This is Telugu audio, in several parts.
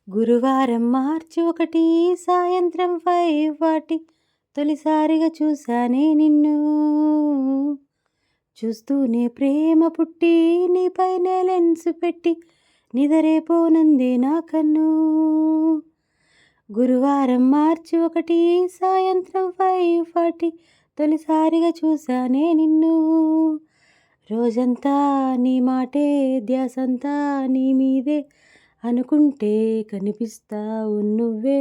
గురువారం మార్చి 1 సాయంత్రం 5:40 తొలిసారిగా చూశానే నిన్ను. చూస్తూనే ప్రేమ పుట్టి నీపైనే లెన్స్ పెట్టి నిదరేపోనందే నా కన్ను. గురువారం మార్చి 1 సాయంత్రం 5:40 తొలిసారిగా చూశానే నిన్ను. రోజంతా నీ మాటే ధ్యాసంతా నీ మీదే అనుకుంటే కనిపిస్తావు నువ్వే.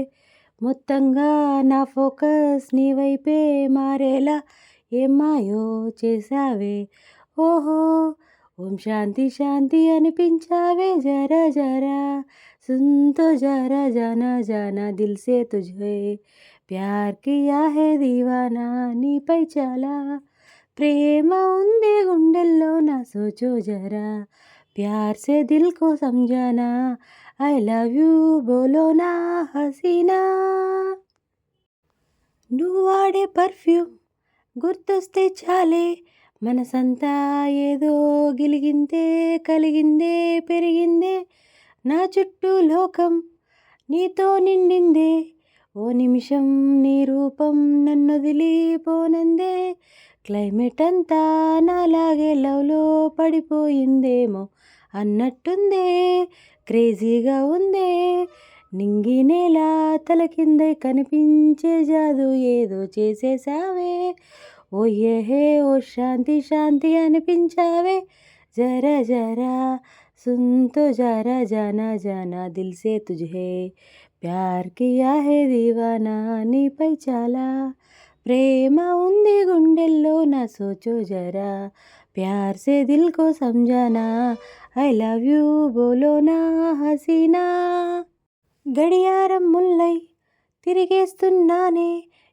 మొత్తంగా నా ఫోకస్ నీ వైపే మారేలా ఏం మాయో చేసావే. ఓహో ఓం శాంతి శాంతి అనిపించావే. జరా జరా సున్తో జరా జానా జానా దిల్ సే తుఝే ప్యార్ కియా హే దీవానా. నీపై చాలా ప్రేమ ఉంది గుండెల్లో నా సోచో జరా ప్యార్ సే దిల్ కో సంజానా. ఐ లవ్ యూ బోలో నా హసీనా. నువ్వు వాడే పర్ఫ్యూమ్ గుర్తొస్తే చాలే మనసంతా ఏదో గిలిగిందే కలిగిందే పెరిగిందే. నా చుట్టూ లోకం నీతో నిండిందే. ఓ నిమిషం నీ రూపం నన్నొదిలిపోనందే. క్లైమేట్ అంతా నాలాగే లవ్లో పడిపోయిందేమో అన్నట్టుందే. క్రేజీగా ఉందే నింగి నేల తలకిందై కనిపించే జాదు ఏదో చేసేసావే. ఓ ఏహే ఓ శాంతి శాంతి అనిపించావే. జరా జరా సున్తో జరా జానా జానా దిల్ సే తుఝే ప్యార్ కియా హే దీవానా. నీపై చాలా ప్రేమ ఉంది గుండెల్లో నా సోచో జరా ప్యార్ సే దిల్ కో సంజానా. ఐ లవ్ యూ బోలో నా హసీనా. గడియారం ముల్లై తిరిగేస్తున్నానే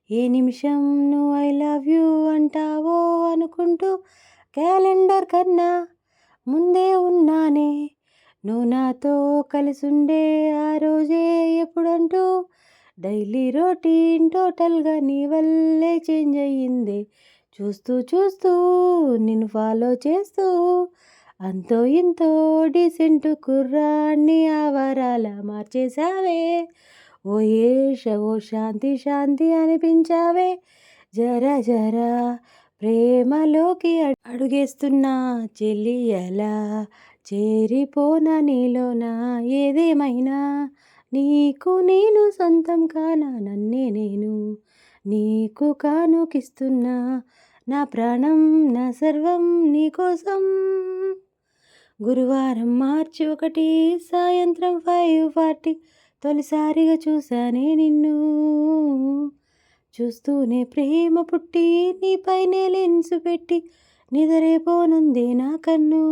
ఏ నిమిషం నువ్వు ఐ లవ్ యూ అంటావో అనుకుంటూ. క్యాలెండర్ కన్నా ముందే ఉన్నానే నువ్వు నాతో కలిసుండే ఆ రోజే ఎప్పుడంటూ. డైలీ రొటీన్ టోటల్గా నీ వల్లే చేంజ్ అయ్యిందే. చూస్తూ చూస్తూ నిన్ను ఫాలో చేస్తూ అంతో ఇంతో డీసెంట్ కుర్రాన్ని ఆవారాల మార్చేసావే. ఓ ఏష ఓ శాంతి శాంతి అనిపించావే. జరా జరా ప్రేమలోకి అడుగేస్తున్నా చెల్లి ఎలా చేరిపోనా నీలోనా. ఏదేమైనా నీకు నేను సొంతం కానా నన్నే నేను నీకు కానుకిస్తున్నా. నా ప్రాణం నా సర్వం నీకోసం. గురువారం మార్చి 1 సాయంత్రం 5:40 తొలిసారిగా చూశానే నిన్ను. చూస్తూనే ప్రేమ పుట్టి నీపైనే లెన్స్ పెట్టి నిదరేపోనందే నా కన్ను.